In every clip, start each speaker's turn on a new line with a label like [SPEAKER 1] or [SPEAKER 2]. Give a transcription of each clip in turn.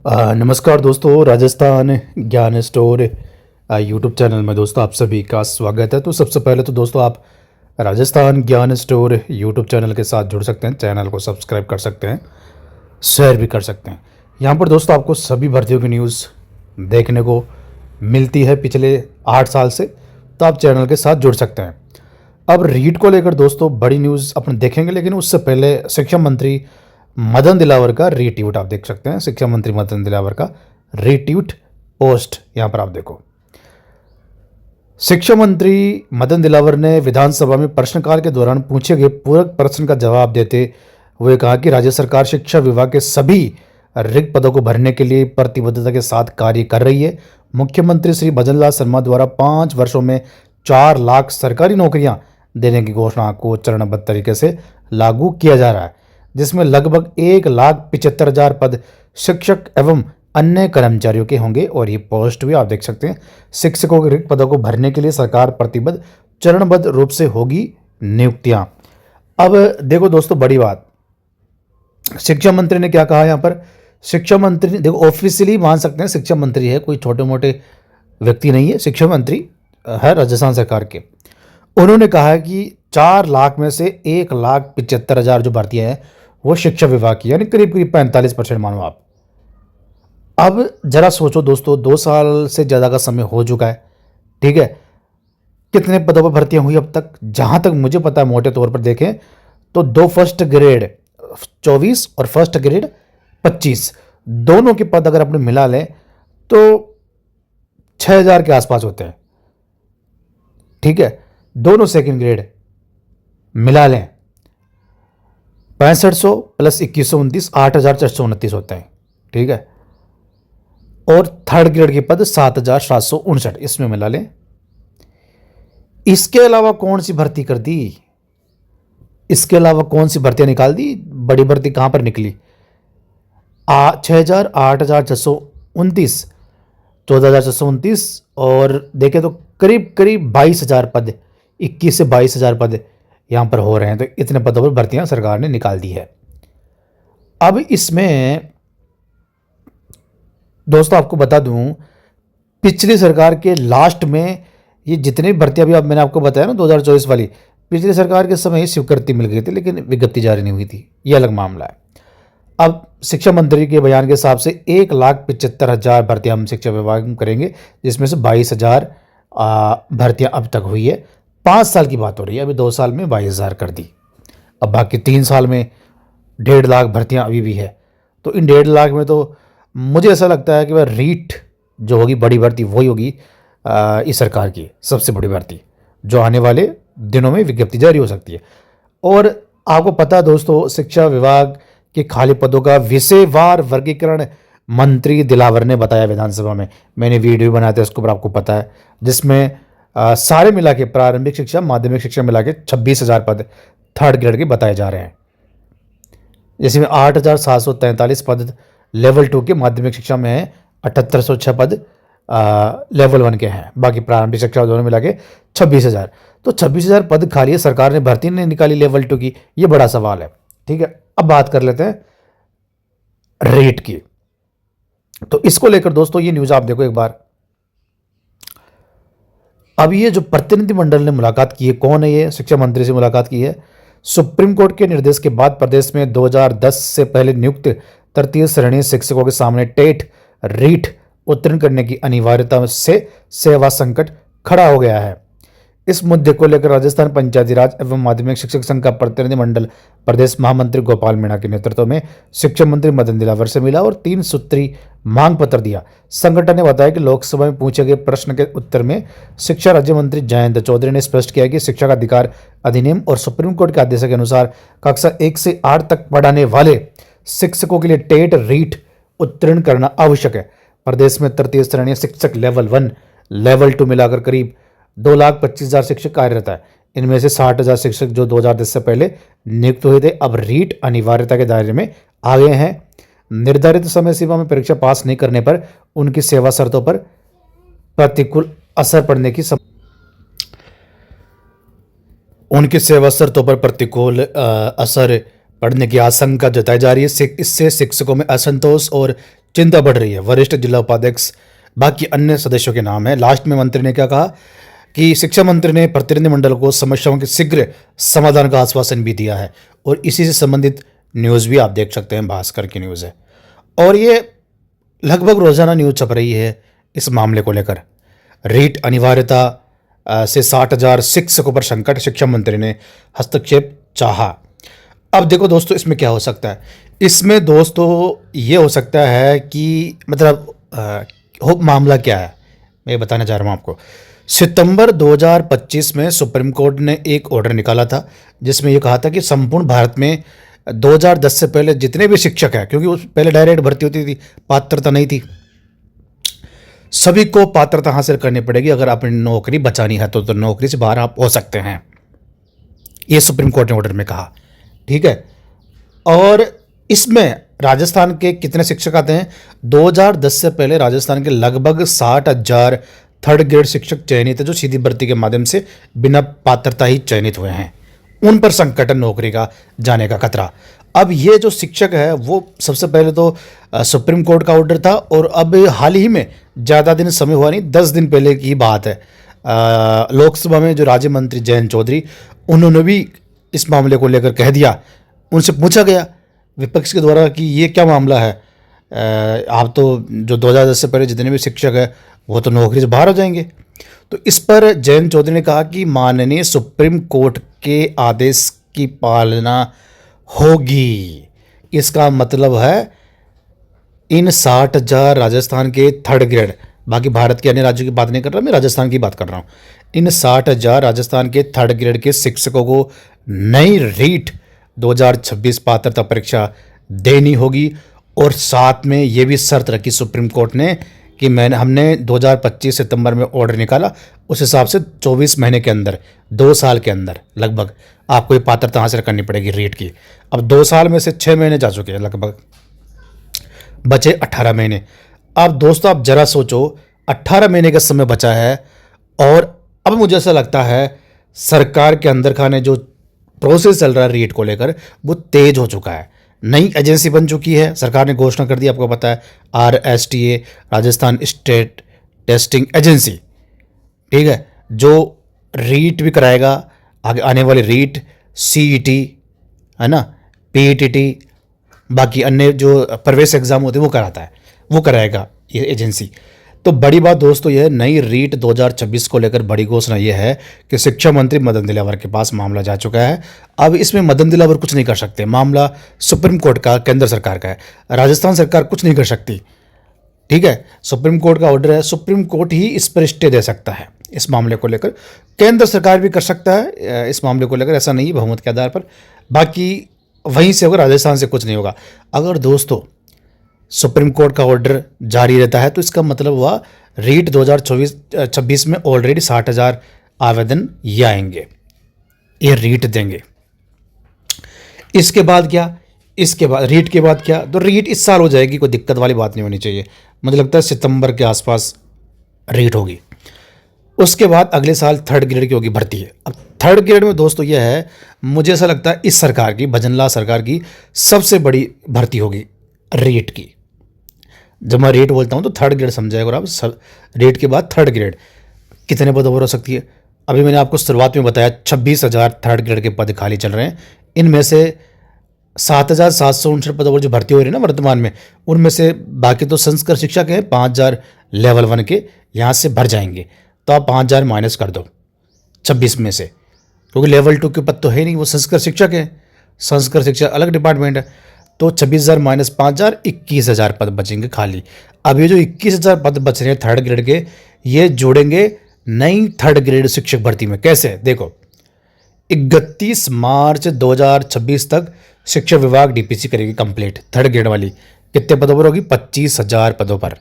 [SPEAKER 1] नमस्कार दोस्तों, राजस्थान ज्ञान स्टोर यूट्यूब चैनल में दोस्तों आप सभी का स्वागत है। तो सबसे पहले तो दोस्तों आप राजस्थान ज्ञान स्टोर यूट्यूब चैनल के साथ जुड़ सकते हैं, चैनल को सब्सक्राइब कर सकते हैं, शेयर भी कर सकते हैं। यहाँ पर दोस्तों आपको सभी भर्तियों की न्यूज़ देखने को मिलती है पिछले 8 साल से, तो आप चैनल के साथ जुड़ सकते हैं। अब रीट को लेकर दोस्तों बड़ी न्यूज़ अपन देखेंगे, लेकिन उससे पहले शिक्षा मंत्री मदन दिलावर का रीट्वीट आप देख सकते हैं। शिक्षा मंत्री मदन दिलावर का रीट्वीट पोस्ट यहाँ पर आप देखो। शिक्षा मंत्री मदन दिलावर ने विधानसभा में प्रश्नकाल के दौरान पूछे गए पूरक प्रश्न का जवाब देते हुए कहा कि राज्य सरकार शिक्षा विभाग के सभी रिक्त पदों को भरने के लिए प्रतिबद्धता के साथ कार्य कर रही है। मुख्यमंत्री श्री भजनलाल शर्मा द्वारा 5 वर्षों में 4 लाख सरकारी नौकरियां देने की घोषणा को चरणबद्ध तरीके से लागू किया जा रहा है, जिसमें लगभग 1,75,000 पद शिक्षक एवं अन्य कर्मचारियों के होंगे। और ये पोस्ट भी आप देख सकते हैं। शिक्षकों के रिक्त पदों को भरने के लिए सरकार प्रतिबद्ध चरणबद्ध रूप से होगी नियुक्तियां। अब देखो दोस्तों, बड़ी बात शिक्षा मंत्री ने क्या कहा यहाँ पर। शिक्षा मंत्री ने देखो, ऑफिशियली मान सकते हैं शिक्षा मंत्री है, कोई छोटे मोटे व्यक्ति नहीं है, शिक्षा मंत्री है राजस्थान सरकार के। उन्होंने कहा है कि 4 लाख में से 1,75,000 जो भर्तियां हैं वो शिक्षा विभाग की, यानी करीब करीब 45% मानो आप। अब जरा सोचो दोस्तों, 2 साल से ज़्यादा का समय हो चुका है, ठीक है। कितने पदों पर भर्तियां हुई अब तक? जहां तक मुझे पता है, मोटे तौर पर देखें तो 2 फर्स्ट ग्रेड 24 और फर्स्ट ग्रेड 25, दोनों के पद अगर अपने मिला लें तो 6,000 के आसपास होते हैं, ठीक है। दोनों सेकंड ग्रेड मिला लें 6500 प्लस 2129 8,429 होते हैं, ठीक है। और थर्ड ग्रेड के पद 7,759, इसमें मिला लें। इसके अलावा कौन सी भर्ती कर दी? इसके अलावा कौन सी भर्तियां निकाल दी? बड़ी भर्ती कहां पर निकली? 6,000 8,629 14,629, और देखें तो करीब करीब 22,000 पद, 21 से 22,000 पद यहां पर हो रहे हैं। तो इतने पदों पर भर्तियां सरकार ने निकाल दी है। अब इसमें दोस्तों आपको बता दूं, पिछली सरकार के लास्ट में ये जितनी भर्तियां अभी मैंने आपको बताया ना 2024 वाली, पिछली सरकार के समय ही स्वीकृति मिल गई थी, लेकिन विज्ञप्ति जारी नहीं हुई थी। ये अलग मामला है। अब शिक्षा मंत्री के बयान के हिसाब से 1,75,000 भर्तियां हम शिक्षा विभाग में करेंगे, जिसमें से 22,000 भर्तियां अब तक हुई है। 5 साल की बात हो रही है, अभी 2 साल में 22,000 कर दी। अब बाकी 3 साल में 1.5 लाख भर्तियां अभी भी है। तो इन 1.5 लाख में तो मुझे ऐसा लगता है कि वह रीट जो होगी बड़ी भर्ती वही होगी इस सरकार की सबसे बड़ी भर्ती, जो आने वाले दिनों में विज्ञप्ति जारी हो सकती है। और आपको पता है दोस्तों, शिक्षा विभाग के खाली पदों का विषयवार वर्गीकरण मंत्री दिलावर ने बताया विधानसभा में। मैंने वीडियो बनाया था, उसके ऊपर आपको पता है, जिसमें सारे मिला के प्रारंभिक शिक्षा माध्यमिक शिक्षा मिला के 26,000 पद थर्ड ग्रेड के बताए जा रहे हैं, जिसमें 8,743 पद लेवल 2 के माध्यमिक शिक्षा में है, 7,806 पद लेवल 1 के हैं, बाकी प्रारंभिक शिक्षा दोनों मिला के 26,000। तो 26,000 पद खाली है, सरकार ने भर्ती नहीं निकाली लेवल 2 की, ये बड़ा सवाल है, ठीक है। अब बात कर लेते हैं रेट की। तो इसको लेकर दोस्तों ये न्यूज़ आप देखो एक बार। अब ये जो प्रतिनिधिमंडल ने मुलाकात की है, कौन है ये? शिक्षा मंत्री से मुलाकात की है। सुप्रीम कोर्ट के निर्देश के बाद प्रदेश में 2010 से पहले नियुक्त तृतीय श्रेणी शिक्षकों के सामने टेट रीट उत्तीर्ण करने की अनिवार्यता से सेवा संकट खड़ा हो गया है। इस मुद्दे को लेकर राजस्थान पंचायती राज एवं माध्यमिक शिक्षक संघ का प्रतिनिधिमंडल प्रदेश महामंत्री गोपाल मीणा के नेतृत्व में शिक्षा मंत्री मदन दिलावर से मिला और 3 सूत्री मांग पत्र दिया। संगठन ने बताया कि लोकसभा में पूछे गए प्रश्न के उत्तर में शिक्षा राज्य मंत्री जयंत चौधरी ने स्पष्ट किया कि शिक्षा का अधिकार अधिनियम और सुप्रीम कोर्ट के आदेश के अनुसार कक्षा 1 से 8 तक पढ़ाने वाले शिक्षकों के लिए टेट रीट उत्तीर्ण करना आवश्यक है। प्रदेश में तृतीय श्रेणी शिक्षक लेवल 1 लेवल 2 मिलाकर करीब 2,25,000 शिक्षक कार्यरत है। इनमें से 60,000 शिक्षक जो 2010 से पहले नियुक्त हुए थे, अब रीट अनिवार्यता के दायरे में आ गए हैं। निर्धारित समय सीमा में परीक्षा पास नहीं करने पर उनकी सेवा शर्तों पर प्रतिकूल असर पड़ने की आशंका जताई जा रही है। इससे शिक्षकों में असंतोष और चिंता बढ़ रही है। वरिष्ठ जिला उपाध्यक्ष बाकी अन्य सदस्यों के नाम है। लास्ट में मंत्री ने क्या कहा कि शिक्षा मंत्री ने प्रतिनिधिमंडल को समस्याओं के शीघ्र समाधान का आश्वासन भी दिया है। और इसी से संबंधित न्यूज़ भी आप देख सकते हैं, भास्कर की न्यूज़ है और ये लगभग रोजाना न्यूज़ छप रही है इस मामले को लेकर। रीट अनिवार्यता से 60,000 शिक्षकों पर संकट, शिक्षा मंत्री ने हस्तक्षेप चाहा। अब देखो दोस्तों, इसमें क्या हो सकता है? इसमें दोस्तों ये हो सकता है कि मतलब मामला क्या है मैं बताना चाह रहा हूँ आपको। सितंबर 2025 में सुप्रीम कोर्ट ने एक ऑर्डर निकाला था जिसमें ये कहा था कि संपूर्ण भारत में 2010 से पहले जितने भी शिक्षक हैं, क्योंकि उस पहले डायरेक्ट भर्ती होती थी, पात्रता नहीं थी, सभी को पात्रता हासिल करनी पड़ेगी। अगर अपनी नौकरी बचानी है तो नौकरी से बाहर आप हो सकते हैं, ये सुप्रीम कोर्ट ने ऑर्डर में कहा। ठीक है, और इसमें राजस्थान के कितने शिक्षक आते हैं? 2010 से पहले राजस्थान के लगभग 60,000 थर्ड ग्रेड शिक्षक चयनित है जो सीधी भर्ती के माध्यम से बिना पात्रता ही चयनित हुए हैं। उन पर संकट है, नौकरी का जाने का खतरा। अब ये जो शिक्षक है वो सबसे पहले तो सुप्रीम कोर्ट का ऑर्डर था और अब हाल ही में, ज़्यादा दिन समय हुआ नहीं, 10 दिन पहले की बात है, लोकसभा में जो राज्य मंत्री जयंत चौधरी, उन्होंने भी इस मामले को लेकर कह दिया। उनसे पूछा गया विपक्ष के द्वारा कि ये क्या मामला है, आप तो जो 2010 से पहले जितने भी शिक्षक हैं वो तो नौकरी से बाहर हो जाएंगे। तो इस पर जयंत चौधरी ने कहा कि माननीय सुप्रीम कोर्ट के आदेश की पालना होगी। इसका मतलब है इन 60,000 राजस्थान के थर्ड ग्रेड, बाकी भारत के अन्य राज्यों की बात नहीं कर रहा, मैं राजस्थान की बात कर रहा हूँ, इन 60,000 राजस्थान के थर्ड ग्रेड के शिक्षकों को नई रीट 2026 पात्रता परीक्षा देनी होगी। और साथ में ये भी शर्त रखी सुप्रीम कोर्ट ने कि हमने 2025 सितंबर में ऑर्डर निकाला, उस हिसाब से 24 महीने के अंदर, 2 साल के अंदर लगभग आपको ये पात्रता हासिल करनी पड़ेगी रीट की। अब 2 साल में से 6 महीने जा चुके हैं, लगभग बचे 18 महीने। अब दोस्तों आप जरा सोचो, 18 महीने का समय बचा है और अब मुझे ऐसा लगता है सरकार के अंदर खाने जो प्रोसेस चल रहा है रीट को लेकर वो तेज हो चुका है। नई एजेंसी बन चुकी है, सरकार ने घोषणा कर दी, आपको पता है, RSTA, Rajasthan state testing agency. ठीक है, जो रीट भी कराएगा, आगे आने वाली रीट, CET है ना, PETT, बाकी अन्य जो प्रवेश एग्जाम होते हैं वो कराता है, वो कराएगा ये एजेंसी। तो बड़ी बात दोस्तों यह नई रीट 2026 को लेकर बड़ी घोषणा यह है कि शिक्षा मंत्री मदन दिलावर के पास मामला जा चुका है। अब इसमें मदन दिलावर कुछ नहीं कर सकते, मामला सुप्रीम कोर्ट का, केंद्र सरकार का है, राजस्थान सरकार कुछ नहीं कर सकती। ठीक है, सुप्रीम कोर्ट का ऑर्डर है, सुप्रीम कोर्ट ही इस पर स्टे दे सकता है इस मामले को लेकर। केंद्र सरकार भी कर सकता है इस मामले को लेकर, ऐसा नहीं है बहुमत के आधार पर, बाकी वहीं से होगा, राजस्थान से कुछ नहीं होगा। अगर दोस्तों सुप्रीम कोर्ट का ऑर्डर जारी रहता है तो इसका मतलब हुआ रीट 2026 में ऑलरेडी 60,000 आवेदन ये आएंगे, ये रीट देंगे। इसके बाद क्या, इसके बाद रीट के बाद क्या, तो रीट इस साल हो जाएगी, कोई दिक्कत वाली बात नहीं होनी चाहिए। मुझे लगता है सितंबर के आसपास रीट होगी। उसके बाद अगले साल थर्ड ग्रेड की होगी भर्ती है। अब थर्ड ग्रेड में दोस्तों यह है, मुझे ऐसा लगता है इस सरकार की, भजनलाल सरकार की सबसे बड़ी भर्ती होगी रीट की। जब मैं रेट बोलता हूँ तो थर्ड ग्रेड समझाएगा, और आप रेट के बाद थर्ड ग्रेड कितने पदों पर हो सकती है। अभी मैंने आपको शुरुआत में बताया 26,000 थर्ड ग्रेड के पद खाली चल रहे हैं। इनमें से 7,759 पदों पर जो भर्ती हो रही है ना वर्तमान में, उनमें से बाकी तो संस्कृत शिक्षा के हैं 5,000 लेवल 1 के, यहाँ से भर जाएंगे। तो आप 5,000 माइनस कर दो 26 में से, क्योंकि लेवल 2 के पद तो है नहीं, वो संस्कृत शिक्षक है, संस्कृत शिक्षा अलग डिपार्टमेंट है। तो 26,000 माइनस 5,000, 21,000 पद बचेंगे खाली। अब ये जो 21,000 पद बच रहे हैं थर्ड ग्रेड के, ये जोड़ेंगे नई थर्ड ग्रेड शिक्षक भर्ती में। कैसे, देखो 31 मार्च 2026 तक शिक्षा विभाग DPC करेगी कंप्लीट थर्ड ग्रेड वाली। कितने पदों पर होगी? 25,000 पदों पर।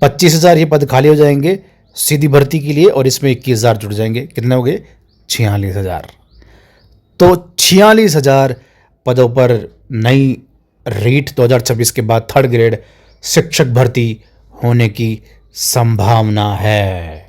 [SPEAKER 1] 25,000 ये पद खाली हो जाएंगे सीधी भर्ती के लिए, और इसमें 21,000 जुड़ जाएंगे, कितने हो गए? 46,000। तो 46,000 पदों पर नई रीट 2026 के बाद थर्ड ग्रेड शिक्षक भर्ती होने की संभावना है।